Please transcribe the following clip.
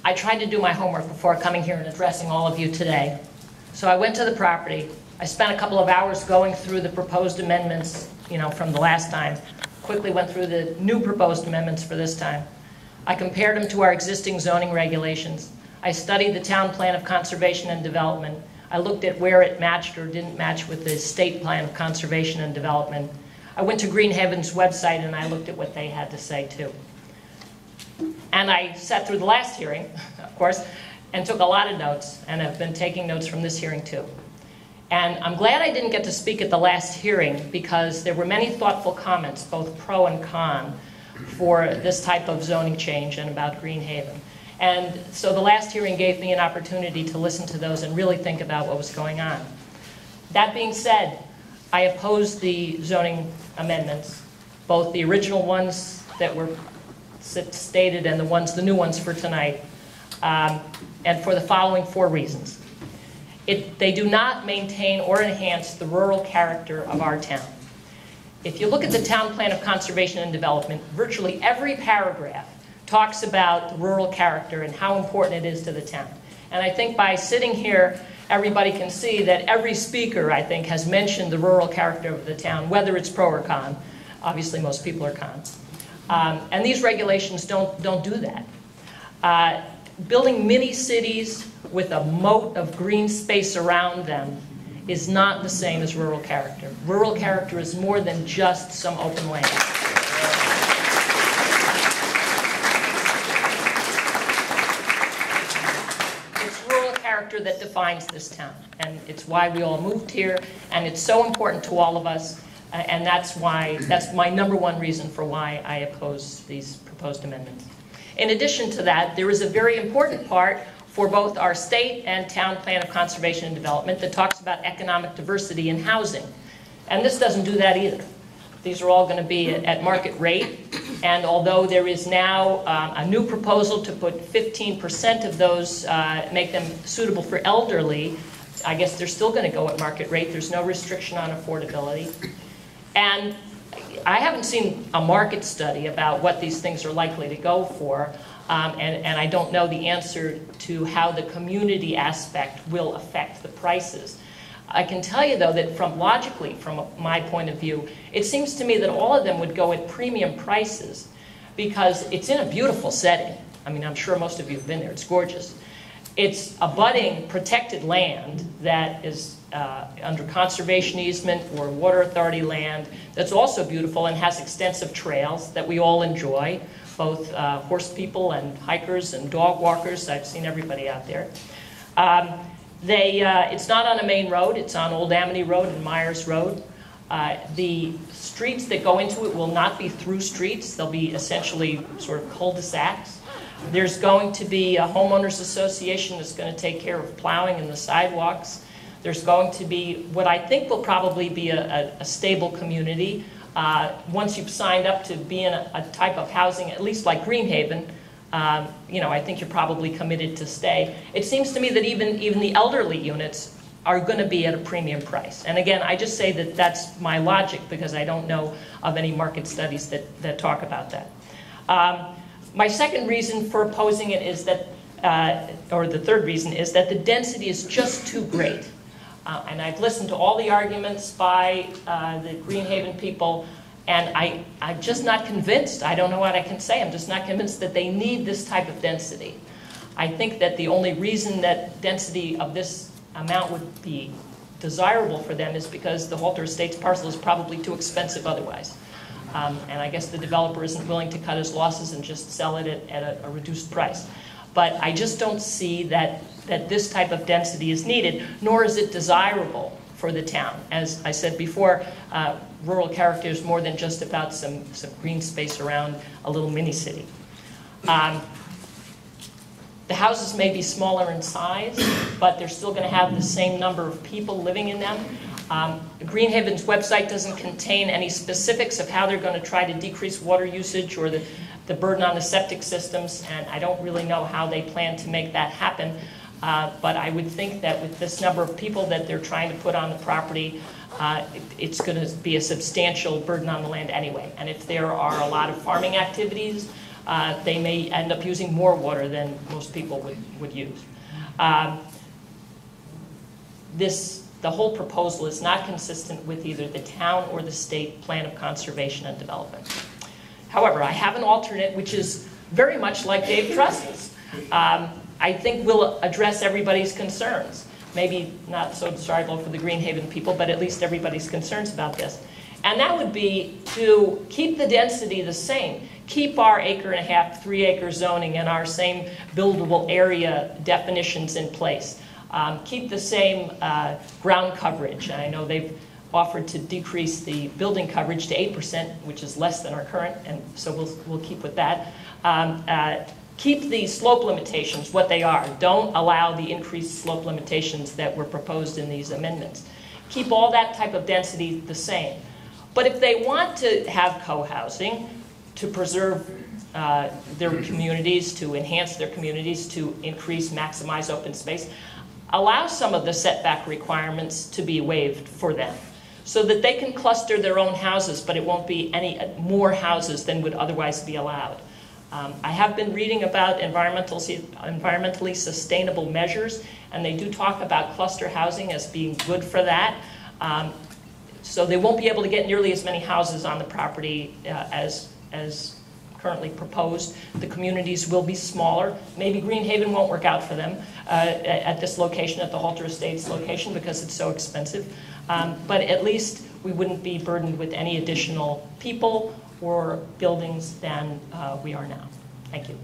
I tried to do my homework before coming here and addressing all of you today. So I went to the property. I spent a couple of hours going through the proposed amendments, from the last time. Quickly went through the new proposed amendments for this time. I compared them to our existing zoning regulations. I studied the town plan of conservation and development. I looked at where it matched or didn't match with the state plan of conservation and development. I went to Greenhaven's website and I looked at what they had to say too. And I sat through the last hearing, of course, and took a lot of notes, and I've been taking notes from this hearing too. And I'm glad I didn't get to speak at the last hearing because there were many thoughtful comments, both pro and con, for this type of zoning change and about Greenhaven. And so the last hearing gave me an opportunity to listen to those and really think about what was going on. That being said, I opposed the zoning amendments, both the original ones that were stated and the new ones for tonight, and for the following 4 reasons. They do not maintain or enhance the rural character of our town. If you look at the town plan of conservation and development, virtually every paragraph talks about the rural character and how important it is to the town. And I think by sitting here, everybody can see that every speaker, I think, has mentioned the rural character of the town, whether it's pro or con. Obviously, most people are con. And these regulations don't do that. Building mini-cities with a moat of green space around them is not the same as rural character. Rural character is more than just some open land. It's rural character that defines this town, and it's why we all moved here, and it's so important to all of us, and that's my #1 reason for why I oppose these proposed amendments. In addition to that, there is a very important part for both our state and town plan of conservation and development that talks about economic diversity in housing. And this doesn't do that either. These are all going to be at market rate. And although there is now a new proposal to put 15% of those, make them suitable for elderly, I guess they're still going to go at market rate. There's no restriction on affordability. And I haven't seen a market study about what these things are likely to go for, and I don't know the answer to how the community aspect will affect the prices. I can tell you, though, that logically, from my point of view, it seems to me that all of them would go at premium prices because it's in a beautiful setting. I mean, I'm sure most of you have been there. It's gorgeous. It's abutting protected land that is under conservation easement or water authority land that's also beautiful and has extensive trails that we all enjoy, both horse people and hikers and dog walkers. I've seen everybody out there. It's not on a main road. It's on Old Amity Road and Myers Road. The streets that go into it will not be through streets. They'll be essentially sort of cul-de-sacs. There's going to be a homeowners association that's going to take care of plowing and the sidewalks. There's going to be what I think will probably be a stable community. Once you've signed up to be in a type of housing, at least like Greenhaven, I think you're probably committed to stay. It seems to me that even the elderly units are going to be at a premium price. And again, I just say that that's my logic because I don't know of any market studies that talk about that. My second reason for opposing it is that, or the third reason, is that the density is just too great. And I've listened to all the arguments by the Greenhaven people, and I'm just not convinced. I don't know what I can say. I'm just not convinced that they need this type of density. I think that the only reason that density of this amount would be desirable for them is because the Halter Estates parcel is probably too expensive otherwise. And I guess the developer isn't willing to cut his losses and just sell it at a reduced price. But I just don't see that this type of density is needed, nor is it desirable for the town. As I said before, rural character is more than just about some green space around a little mini-city. The houses may be smaller in size, but they're still going to have the same number of people living in them. Greenhaven's website doesn't contain any specifics of how they're going to try to decrease water usage or the burden on the septic systems, and I don't really know how they plan to make that happen. But I would think that with this number of people that they're trying to put on the property, it's going to be a substantial burden on the land anyway. And if there are a lot of farming activities, they may end up using more water than most people would use. The whole proposal is not consistent with either the town or the state plan of conservation and development. However, I have an alternate which is very much like Dave Truss's. I think will address everybody's concerns. Maybe not so desirable for the Greenhaven people, but at least everybody's concerns about this. And that would be to keep the density the same. Keep our 1.5 acre, 3 acre zoning and our same buildable area definitions in place. Keep the same ground coverage. I know they've offered to decrease the building coverage to 8%, which is less than our current, and so we'll keep with that. Keep the slope limitations what they are. Don't allow the increased slope limitations that were proposed in these amendments. Keep all that type of density the same. But if they want to have co-housing, to preserve their communities, to enhance their communities, to increase, maximize open space, allow some of the setback requirements to be waived for them so that they can cluster their own houses, but it won't be any more houses than would otherwise be allowed. I have been reading about environmentally sustainable measures, and they do talk about cluster housing as being good for that. So they won't be able to get nearly as many houses on the property as currently proposed. The communities will be smaller. Maybe Greenhaven won't work out for them at this location, at the Halter Estates location, because it's so expensive. But at least we wouldn't be burdened with any additional people or buildings than we are now. Thank you.